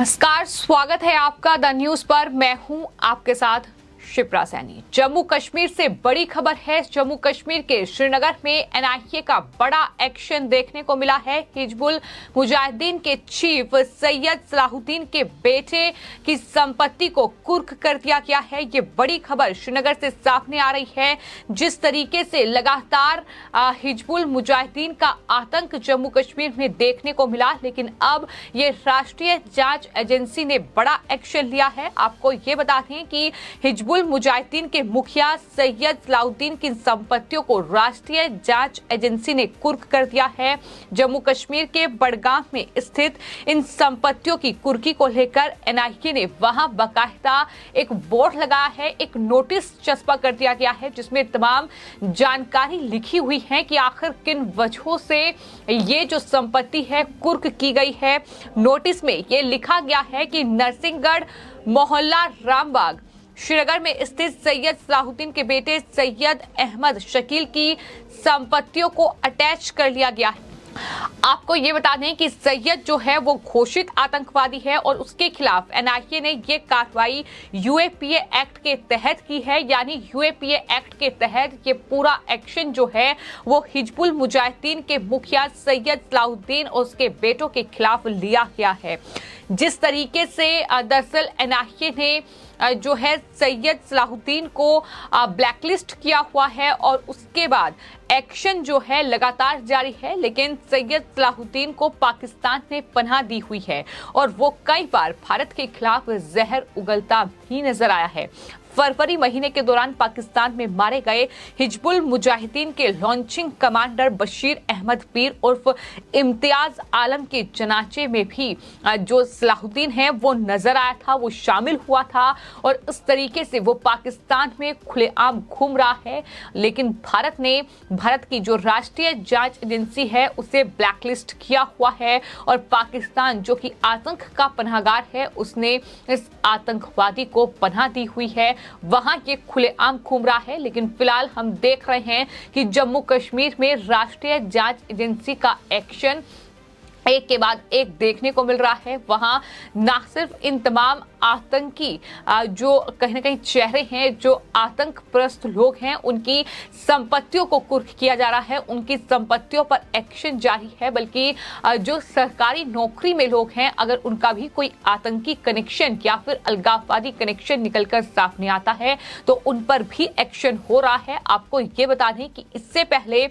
नमस्कार, स्वागत है आपका द न्यूज पर। मैं हूं आपके साथ शिप्रा सैनी। जम्मू कश्मीर से बड़ी खबर है। जम्मू कश्मीर के श्रीनगर में एनआईए का बड़ा एक्शन देखने को मिला है। हिजबुल मुजाहिदीन के चीफ सैयद सलाहुद्दीन के बेटे की संपत्ति को कुर्क कर दिया गया है। ये बड़ी खबर श्रीनगर से सामने आ रही है। जिस तरीके से लगातार हिजबुल मुजाहिदीन का आतंक जम्मू कश्मीर में देखने को मिला, लेकिन अब ये राष्ट्रीय जांच एजेंसी ने बड़ा एक्शन लिया है। आपको ये बता दें कि हिजबुल मुजाहिदीन के मुखिया सैयद सलाहुद्दीन की संपत्तियों को राष्ट्रीय जांच एजेंसी ने कुर्क कर दिया है। जम्मू कश्मीर के बड़गाम में स्थित इन संपत्तियों की कुर्की को लेकर एनआईए ने वहां बाकायदा एक बोर्ड लगाया है, एक नोटिस चस्पा कर दिया गया है, जिसमें तमाम जानकारी लिखी हुई है कि आखिर किन वजहों से ये जो संपत्ति है कुर्क की गई है। नोटिस में ये लिखा गया है कि नरसिंहगढ़ मोहल्ला रामबाग श्रीनगर में स्थित सैयद सलाहुद्दीन के बेटे सैयद अहमद शकील की संपत्तियों को अटैच कर लिया गया है। आपको ये बता दें कि सैयद जो है वो घोषित आतंकवादी है और उसके खिलाफ एनआईए ने ये कार्रवाई यूएपीए एक्ट के तहत की है। यानी यूएपीए एक्ट के तहत ये पूरा एक्शन जो है वो हिजबुल मुजाहिदीन के मुखिया सैयद सलाहुद्दीन और उसके बेटों के खिलाफ लिया गया है। जिस तरीके से दरअसल एनआईए ने जो है सैयद सलाहुद्दीन को ब्लैकलिस्ट किया हुआ है और उसके बाद एक्शन जो है लगातार जारी है, लेकिन सैयद सलाहुद्दीन को पाकिस्तान ने पनाह दी हुई है और वो कई बार भारत के खिलाफ जहर उगलता भी नजर आया है। फरवरी महीने के दौरान पाकिस्तान में मारे गए हिजबुल मुजाहिदीन के लॉन्चिंग कमांडर बशीर अहमद पीर उर्फ इम्तियाज आलम के जनाजे में भी जो सलाहुद्दीन है वो नजर आया था, वो शामिल हुआ था और इस तरीके से वो पाकिस्तान में खुलेआम घूम रहा है। लेकिन भारत ने भारत की जो राष्ट्रीय जांच एजेंसी है उसे ब्लैकलिस्ट किया हुआ है और पाकिस्तान जो कि आतंक का पनाहगार है उसने इस आतंकवादी को पनाह दी हुई है। वहां ये खुलेआम घूम रहा है। लेकिन फिलहाल हम देख रहे हैं कि जम्मू कश्मीर में राष्ट्रीय जांच एजेंसी का एक्शन एक के बाद एक देखने को मिल रहा है। वहां ना सिर्फ इन तमाम आतंकी जो कहीं ना कहीं चेहरे हैं, जो आतंक प्रस्त लोग हैं, उनकी संपत्तियों को कुर्क किया जा रहा है, उनकी संपत्तियों पर एक्शन जारी है, बल्कि जो सरकारी नौकरी में लोग हैं अगर उनका भी कोई आतंकी कनेक्शन या फिर अलगाववादी कनेक्शन निकलकर सामने आता है तो उन पर भी एक्शन हो रहा है। आपको ये बता दें कि इससे पहले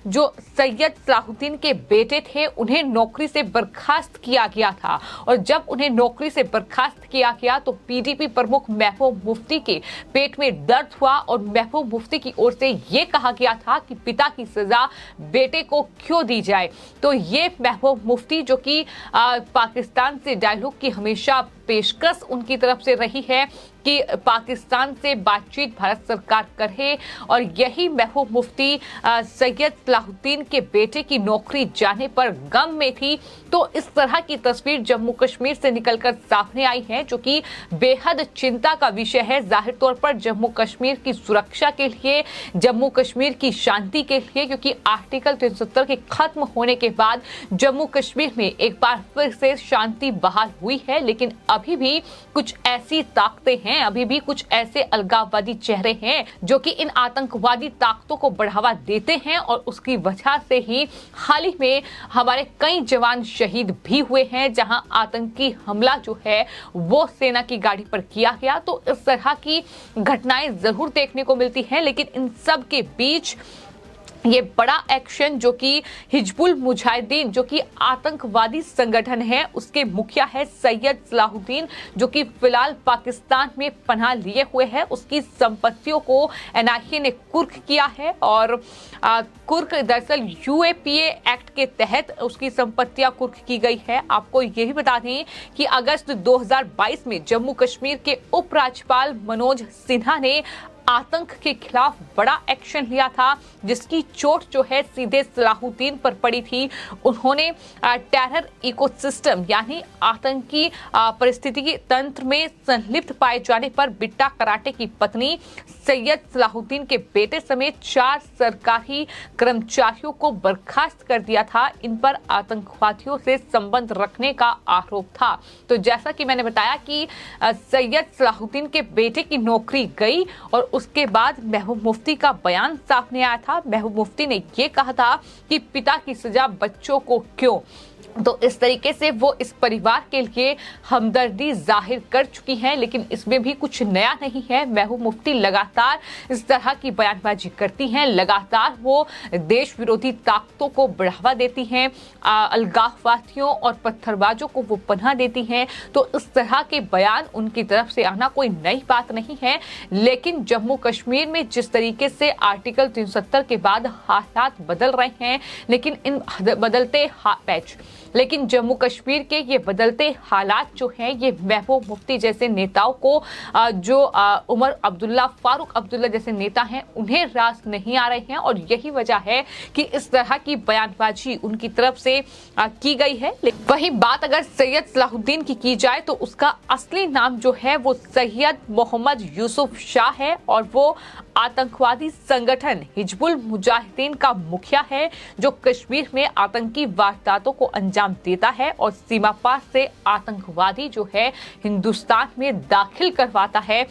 जो सैयद सलाहुद्दीन के बेटे थे उन्हें नौकरी से बर्खास्त किया गया था और जब उन्हें नौकरी से बर्खास्त किया गया तो पीडीपी प्रमुख महबूब मुफ्ती के पेट में दर्द हुआ और महबूब मुफ्ती की ओर से यह कहा गया था कि पिता की सजा बेटे को क्यों दी जाए। तो ये महबूब मुफ्ती जो कि पाकिस्तान से डायलॉग की हमेशा पेशकश उनकी तरफ से रही है कि पाकिस्तान से बातचीत भारत सरकार करे और यही महबूब मुफ्ती सैयद सलाहुद्दीन के बेटे की नौकरी जाने पर गम में थी। तो इस तरह की तस्वीर जम्मू कश्मीर से निकलकर सामने आई है जो कि बेहद चिंता का विषय है। जाहिर तौर पर जम्मू कश्मीर की सुरक्षा के लिए, जम्मू कश्मीर की शांति के लिए, क्योंकि आर्टिकल 370 के खत्म होने के बाद जम्मू कश्मीर में एक बार फिर से शांति बहाल हुई है। लेकिन अभी भी कुछ ऐसी ताकतें हैं, अभी भी कुछ ऐसे अलगाववादी चेहरे हैं जो कि इन आतंकवादी ताकतों को बढ़ावा देते हैं और उसकी वजह से ही हाल ही में हमारे कई जवान शहीद भी हुए हैं, जहां आतंकी हमला जो है वो सेना की गाड़ी पर किया गया। तो इस तरह की घटनाएं जरूर देखने को मिलती हैं, लेकिन इन सब के बीच ये बड़ा एक्शन जो कि हिजबुल मुजाहिदीन जो कि आतंकवादी संगठन है उसके मुखिया है सैयद सलाहुद्दीन जो कि फिलहाल पाकिस्तान में पनाह लिए हुए है, उसकी संपत्तियों को एनआईए ने कुर्क किया है और कुर्क दरअसल यूएपीए एक्ट के तहत उसकी संपत्तियां कुर्क की गई है। आपको ये भी बता दें कि अगस्त 2022 में जम्मू कश्मीर के उपराज्यपाल मनोज सिन्हा ने आतंक के खिलाफ बड़ा एक्शन लिया था, जिसकी चोट जो है सीधे सलाहुद्दीन पर पड़ी थी। उन्होंने टेरर इकोसिस्टम यानी आतंकी परिस्थितिकी तंत्र में संलिप्त पाए जाने पर बिट्टा कराटे की पत्नी सैयद सलाहुद्दीन के बेटे समेत 4 सरकारी कर्मचारियों को बर्खास्त कर दिया था। इन पर आतंकवादियों से संबंध रखने का आरोप था। तो जैसा कि मैंने बताया कि सैयद सलाहुद्दीन के बेटे की नौकरी गई और उसके बाद महबूब मुफ्ती का बयान सामने आया था। महबूब मुफ्ती ने ये कहा था कि पिता की सजा बच्चों को क्यों। तो इस तरीके से वो इस परिवार के लिए हमदर्दी जाहिर कर चुकी हैं, लेकिन इसमें भी कुछ नया नहीं है। महबूब मुफ्ती लगातार इस तरह की बयानबाजी करती हैं, लगातार वो देश विरोधी ताकतों को बढ़ावा देती हैं, अलगाववादियों और पत्थरबाजों को वो पनाह देती हैं। तो इस तरह के बयान उनकी तरफ से आना कोई नई बात नहीं है। लेकिन जम्मू कश्मीर में जिस तरीके से आर्टिकल 370 के बाद हालात बदल रहे हैं, लेकिन जम्मू कश्मीर के ये बदलते हालात जो हैं, ये महबूब मुफ्ती जैसे नेताओं को जो उमर अब्दुल्ला, फारूक अब्दुल्ला जैसे नेता हैं, उन्हें रास नहीं आ रहे हैं। और यही वजह है कि इस तरह की बयानबाजी उनकी तरफ से की गई है। वही बात अगर सैयद सलाहुद्दीन की जाए तो उसका असली नाम जो है वो सैयद मोहम्मद यूसुफ शाह है और वो आतंकवादी संगठन हिजबुल मुजाहिदीन का मुखिया है, जो कश्मीर में आतंकी वारदातों को अंजाम देता है और सीमा पार से आतंकवादी जो है हिंदुस्तान में दाखिल करवाता है।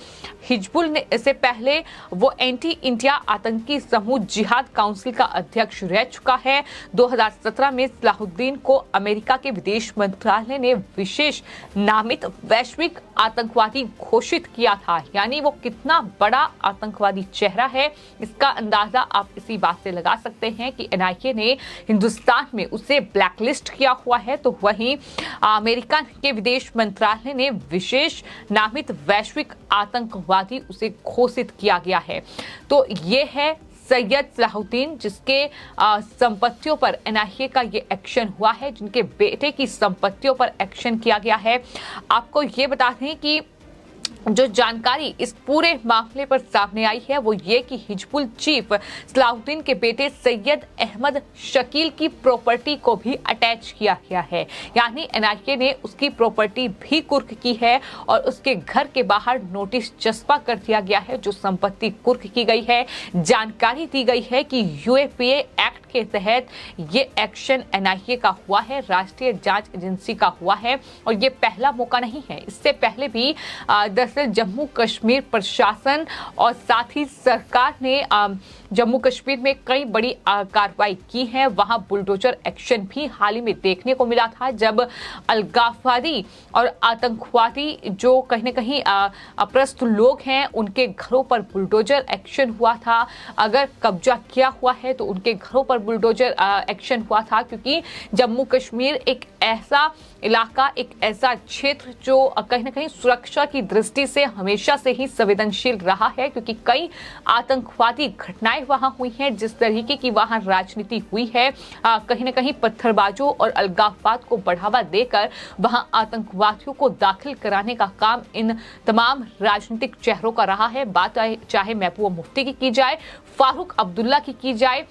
हिजबुल ने इससे पहले वो एंटी इंडिया आतंकी समूह जिहाद काउंसिल का अध्यक्ष रह चुका है। 2017 में सलाहुद्दीन को अमेरिका के विदेश मंत्रालय ने विशेष नामित वैश्विक आतंकवादी घोषित किया था। यानी वो कितना बड़ा आतंकवादी चेहरा है, इसका अंदाजा आप इसी बात से लगा सकते हैं कि एनआईए ने हिंदुस्तान में उसे ब्लैकलिस्ट किया हुआ है। तो वहीं अमेरिका के विदेश मंत्रालय ने विशेष नामित वैश्विक आतंकवादी उसे घोषित किया गया है। तो ये है सैयद सलाहुद्दीन, जिसके संपत्तियों पर एनआईए का ये एक्शन हुआ है, जिनके बेटे की संपत्तियों पर एक्शन किया गया है। आपको ये बता दें कि जो जानकारी इस पूरे मामले पर सामने आई है वो ये कि हिजबुल चीफ सलाहुद्दीन के बेटे सैयद अहमद शकील की प्रॉपर्टी को भी अटैच किया गया है। यानी एनआईए ने उसकी प्रॉपर्टी भी कुर्क की है और उसके घर के बाहर नोटिस चस्पा कर दिया गया है, जो संपत्ति कुर्क की गई है। जानकारी दी गई है कि यूएपीए एक्ट के तहत ये एक्शन एनआईए का हुआ है, राष्ट्रीय जांच एजेंसी का हुआ है और ये पहला मौका नहीं है। इससे पहले भी दरअसल जम्मू कश्मीर प्रशासन और साथ ही सरकार ने जम्मू कश्मीर में कई बड़ी कार्रवाई की है। वहां बुलडोजर एक्शन भी हाल ही में देखने को मिला था, जब अलगाववादी और आतंकवादी जो कहीं न कहीं अप्रस्त लोग हैं, उनके घरों पर बुलडोजर एक्शन हुआ था। अगर कब्जा किया हुआ है तो उनके घरों पर बुलडोजर एक्शन हुआ था, क्योंकि जम्मू कश्मीर एक ऐसा इलाका, एक ऐसा क्षेत्र जो कहीं न कहीं सुरक्षा की दृष्टि से हमेशा से ही संवेदनशील रहा है, क्योंकि कई आतंकवादी घटनाएं वहां हुई हैं। जिस तरीके की वहां राजनीति हुई है, कहीं न कहीं पत्थरबाजों और अलगाववाद को बढ़ावा देकर वहां आतंकवादियों को दाखिल कराने का काम इन तमाम राजनीतिक चेहरों का रहा है। बात चाहे महबूबा मुफ्ती की जाए, फारूक अब्दुल्ला की जाए,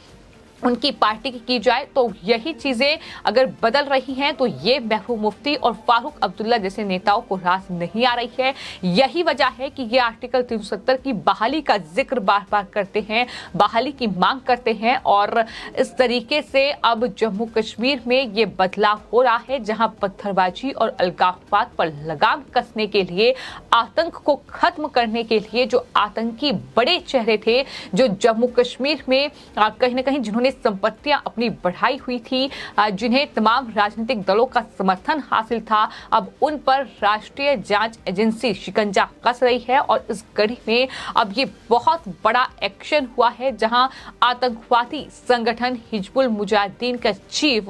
उनकी पार्टी की जाए, तो यही चीजें अगर बदल रही हैं तो ये महबूब मुफ्ती और फारूक अब्दुल्ला जैसे नेताओं को रास नहीं आ रही है। यही वजह है कि ये आर्टिकल 370 की बहाली का जिक्र बार बार करते हैं, बहाली की मांग करते हैं और इस तरीके से अब जम्मू कश्मीर में ये बदलाव हो रहा है, जहां पत्थरबाजी और अलगाववाद पर लगाम कसने के लिए, आतंक को खत्म करने के लिए जो आतंकी बड़े चेहरे थे, जो जम्मू कश्मीर में कहीं न कहीं जिन्होंने संपत्तियां अपनी बढ़ाई हुई थी, जिन्हें तमाम राजनीतिक दलों का समर्थन हासिल था, अब उन पर राष्ट्रीय जांच एजेंसी शिकंजा कस रही है। और इस कड़ी में अब ये बहुत बड़ा एक्शन हुआ है, जहां आतंकवादी संगठन हिजबुल मुजाहिदीन का चीफ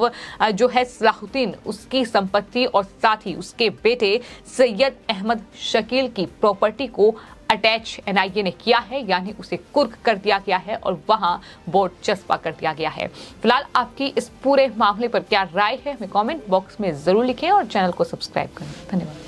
जो है सलाहुद्दीन, उसकी संपत्ति और साथ ही उसके बेटे सैयद अहमद शकील की प्रॉपर्टी को अटैच एनआईए ने किया है, यानी उसे कुर्क कर दिया गया है और वहां बोर्ड चस्पा कर दिया गया है। फिलहाल आपकी इस पूरे मामले पर क्या राय है, हमें कमेंट बॉक्स में जरूर लिखें और चैनल को सब्सक्राइब करें। धन्यवाद।